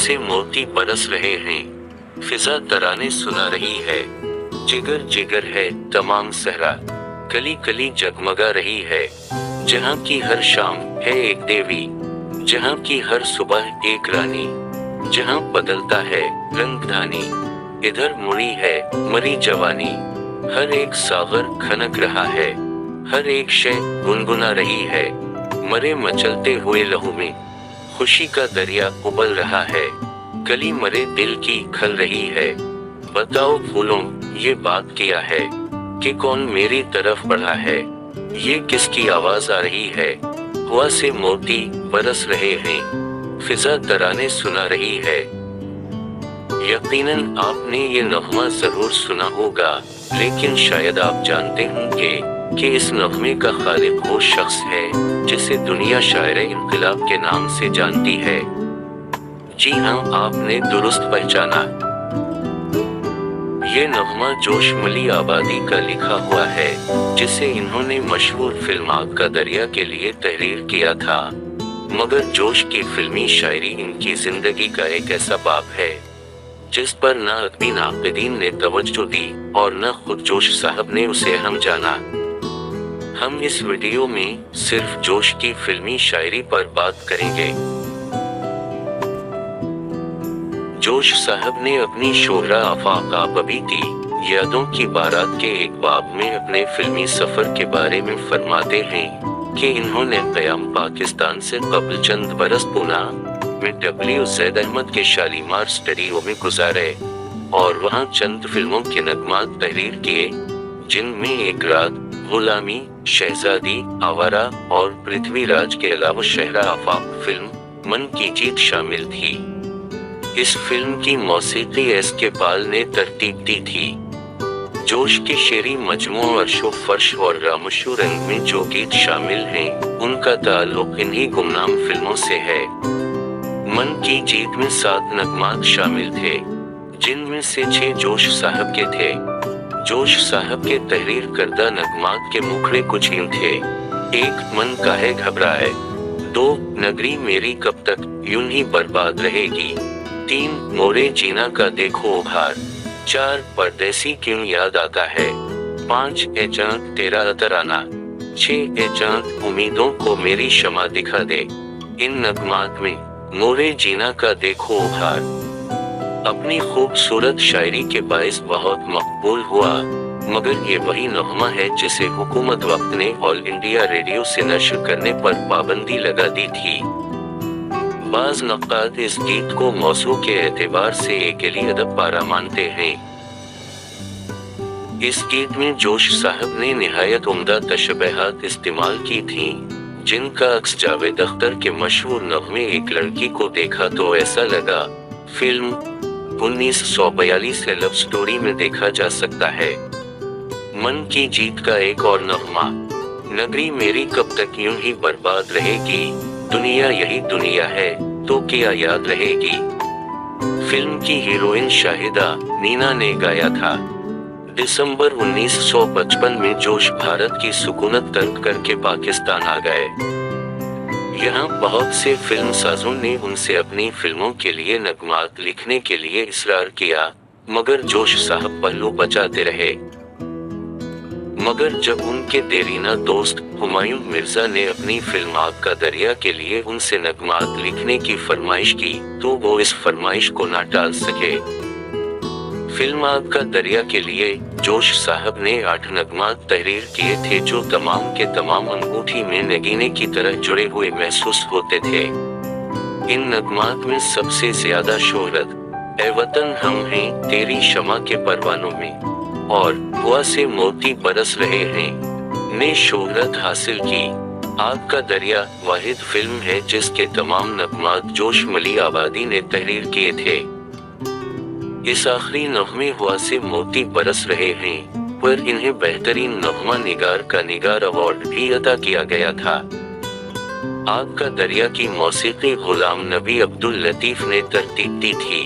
से मोती बरस रहे हैं, फिजा तराने सुना रही है, जिगर जिगर है तमाम सहरा, कली कली जगमगा रही है, जहाँ की हर शाम है एक देवी, जहाँ की हर सुबह एक रानी, जहाँ बदलता है रंग धानी, इधर मुड़ी है मरी जवानी, हर एक सागर खनक रहा है, हर एक शय गुनगुना रही है, मरे मचलते हुए लहू में खुशी का दरिया उबल रहा है, कली मरे दिल की खल रही है, बताओ फूलों ये बात क्या है कि कौन मेरी तरफ बढ़ा है, ये किसकी आवाज आ रही है, हुआ से मोती बरस रहे हैं, फिजा तराने सुना रही है। यकीनन आपने ये नगमा जरूर सुना होगा, लेकिन शायद आप जानते होंगे कि इस नगमे का खालिक वो शख्स है जिसे दुनिया शायरे इनकलाब के नाम से जानती है। जी हाँ, आपने दुरुस्त पहचाना। ये नगमा जोश मली आबादी का लिखा हुआ है, जिसे इन्होंने मशहूर फिल्म आग का दरिया के लिए तहरीर किया था। मगर जोश की फिल्मी शायरी इनकी जिंदगी का एक ऐसा बाब है जिस पर न अदबी नाक़िदीन ने तवज्जो दी और न खुद जोश साहब ने उसे हम जाना। हम इस वीडियो में सिर्फ जोश की फिल्मी शायरी पर बात करेंगे। जोश साहब ने अपनी शोहरा आफाक आबीदी यादों की बारात के एक बाब में अपने फिल्मी सफर के बारे में फरमाते हैं कि इन्होंने क़याम पाकिस्तान से कबल चंद बरस पूना में W.Z. अहमद के शालीमार स्टूडियो में गुजारे और वहां चंद फिल्मों के नगमात तहरीर किए, जिनमें एक रात, गुलामी, शहजादी, आवारा और पृथ्वीराज के अलावा शहरा आफाक फिल्म मन की जीत शामिल थी। इस फिल्म की मौसीकी S.K. पाल ने तरतीब दी थी। जोश के शेरी मजमू अर्शो फर्श और रामशो रंग में जो गीत शामिल हैं, उनका ताल्लुक इन्हीं गुमनाम फिल्मों से है। मन की जीत में 7 नगमात शामिल थे, जिनमें से 6 जोश साहब के थे। जोश साहब के तहरीर करदा नगमात के मुखड़े कुछ यूं थे: 1 मन काहे घबराए, 2 नगरी मेरी कब तक यूं ही बर्बाद रहेगी, 3 मोरे जीना का देखो उभार, 4 परदेसी क्यों याद आता है, 5 ए चांद तेरा तराना, 6 ए चांद उम्मीदों को मेरी शमा दिखा दे। इन नगमात में मोरे जीना का देखो उभार अपनी खूबसूरत शायरी के बाइस बहुत मकबूल हुआ, मगर ये वही नगमा है जिसे हुकूमत वक्त ने ऑल इंडिया रेडियो से नशर करने पर पाबंदी लगा दी थी। बाज नक़ाद इस गीत को मौसू के एतबार से एक अली अदब पारा मानते हैं। इस गीत में जोश साहब ने निहायत उम्दा तशबीहात इस्तेमाल की थीं, जिनका अक्स जावेद अख्तर के मशहूर नगमे एक लड़की को देखा तो ऐसा लगा फिल्म 1942 से लव स्टोरी में देखा जा सकता है। मन की जीत का एक और नगमा, नगरी मेरी कब तक यूं ही बर्बाद रहेगी, दुनिया यही दुनिया है तो क्या याद रहेगी, फिल्म की हीरोइन शाहिदा नीना ने गाया था। दिसंबर 1955 में जोश भारत की सुकूनत तर्क करके पाकिस्तान आ गए। यहाँ बहुत से फिल्म साजों ने उनसे अपनी फिल्मों के लिए नगमात लिखने के लिए इसरार किया, मगर जोश साहब पल्लू बचाते रहे। मगर जब उनके देरीना दोस्त हुमायूं मिर्जा ने अपनी फिल्म आग का दरिया के लिए उनसे नगमात लिखने की फरमाइश की, तो वो इस फरमाइश को ना टाल सके। फिल्म आग का दरिया के लिए जोश साहब ने 8 नगमात तहरीर किए थे, जो तमाम के तमाम अंगूठी में नगीने की तरह जुड़े हुए महसूस होते थे। इन नगमात में सबसे ज्यादा शोहरत ए वतन हम हैं तेरी शमा के परवानों में और हुआ से मोती बरस रहे हैं ने शोहरत हासिल की। आग का दरिया वाहिद फिल्म है जिसके तमाम नगमात जोश मली आबादी ने तहरीर किए थे। इस आखिरी नगमे हुआ से मोती बरस रहे हैं पर इन्हें बेहतरीन नगमा निगार का निगार अवार्ड भी अता किया गया था। आग का दरिया की मौसीकी गुलाम नबी अब्दुल लतीफ ने तरतीब दी थी।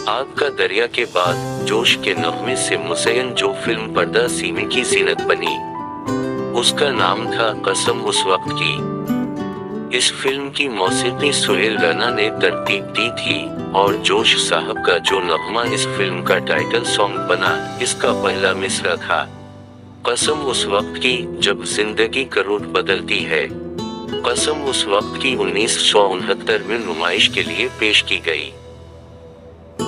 आग का दरिया के बाद जोश के नगमे से मुज़य्यन जो फिल्म पर्दा सीमे की जीनत बनी, उसका नाम था कसम उस वक्त की। इस फिल्म की मौसीकी सुहेल राना ने तरतीब दी थी और जोश साहब का जो नगमा इस फिल्म का टाइटल सॉन्ग बना, इसका पहला मिसरा था। कसम उस वक्त की जब जिंदगी का रूट बदलती है। कसम उस वक्त की 1969 में नुमाइश के लिए पेश की गई।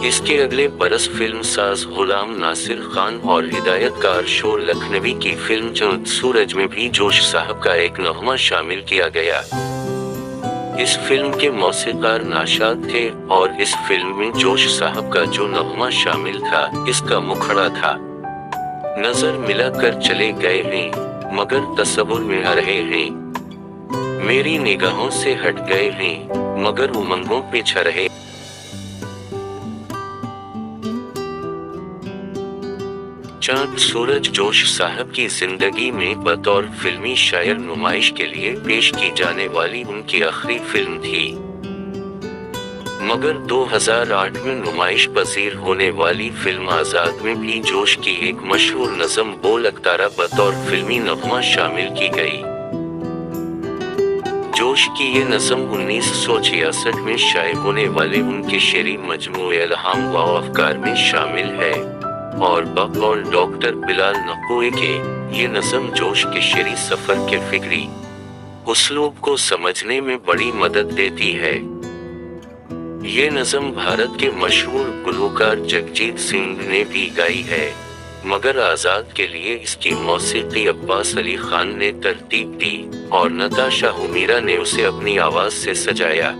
इसके अगले बरस फिल्म साज गुलाम नासिर खान और हिदायतकार शो लखनवी की फिल्म चंद सूरज में भी जोश साहब का एक नगमा शामिल किया गया। इस फिल्म के मौसीकार नाशाद थे और इस फिल्म में जोश साहब का जो नगमा शामिल था, इसका मुखड़ा था। नजर मिला कर चले गए हैं मगर तस्वुर में आ रहे हैं, मेरी निगाहों से हट गए हैं मगर उमंगों पे छा रहे। चांद सूरज जोश साहब की जिंदगी में बतौर फिल्मी शायर नुमाइश के लिए पेश की जाने वाली उनकी आखिरी फिल्म थी, मगर 2008 में नुमाइश पजीर होने वाली फिल्म आजाद में भी जोश की एक मशहूर नज़म बोल अख्तारा बतौर फिल्मी नगमा शामिल की गई। जोश की ये नज़म 1966 में शाये होने वाले उनके शेरी मजमूए इल्हाम व अफकार में शामिल है और बकौल डॉक्टर बिलाल नकोए के ये नज़म जोश के शेरी सफर के फिक्री उसलूब को समझने में बड़ी मदद देती है। ये नज़म भारत के मशहूर गुलकार जगजीत सिंह ने भी गाई है, मगर आजाद के लिए इसकी मौसीकी अब्बास अली खान ने तरतीब दी और नताशा हुमीरा ने उसे अपनी आवाज से सजाया।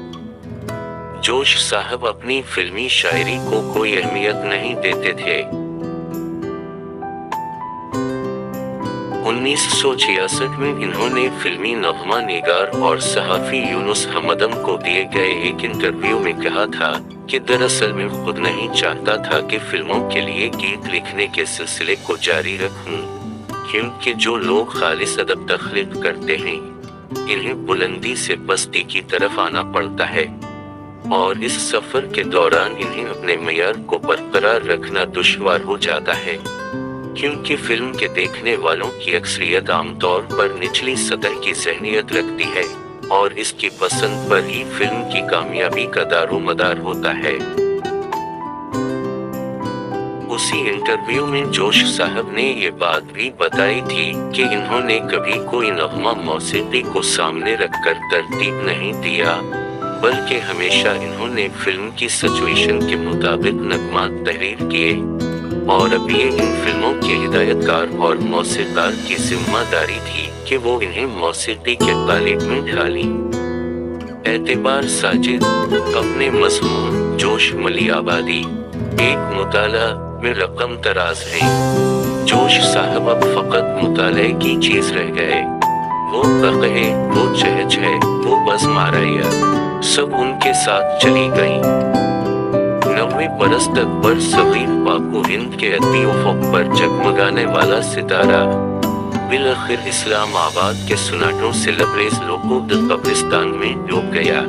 जोश साहब अपनी फिल्मी शायरी को कोई अहमियत नहीं देते थे। 1966 में इन्होंने फिल्मी नगमा निगार और सहाफी यूनुस हमदम को दिए गए एक इंटरव्यू में कहा था कि दरअसल मैं खुद नहीं चाहता था कि फिल्मों के लिए गीत लिखने के सिलसिले को जारी रखूं, क्योंकि जो लोग खालिस अदब तख्लीक करते हैं इन्हें बुलंदी से पस्ती की तरफ आना पड़ता है और इस सफर के दौरान इन्हें अपने मेयार को बरकरार रखना दुश्वार हो जाता है, क्योंकि फिल्म के देखने वालों की अक्सरियत आमतौर पर निचली सतह की ज़हनियत रखती है और इसकी पसंद पर ही फिल्म की कामयाबी का दारोमदार होता है। उसी इंटरव्यू में जोश साहब ने ये बात भी बताई थी कि इन्होंने कभी कोई नगमा मौसीकी को सामने रखकर तरतीब नहीं दिया, बल्कि हमेशा इन्होंने फिल्म की सिचुएशन के मुताबिक नगमात तहरीर किए और अब ये इन फिल्मों के हिदायतकार और मौसीकार की जिम्मेदारी थी कि वो इन्हें मौसीकी के तालीब में ढालें। एतबार साजिद अपने मज़मून जोश मली आबादी एक मुताला में रकम तराज है। जोश साहब अब फकत मुताले की चीज रह गए। वो कहे, वो चहच है, वो बस माराया, सब उनके साथ चली गईं। 90 बरस तक बरसगीर पाको हिंद के अदबी उफ़ुक़ पर जगमगाने वाला सितारा बिलाखिर इस्लामाबाद के सुनाटों से लबरेज लोगों कब्रिस्तान में डूब गया।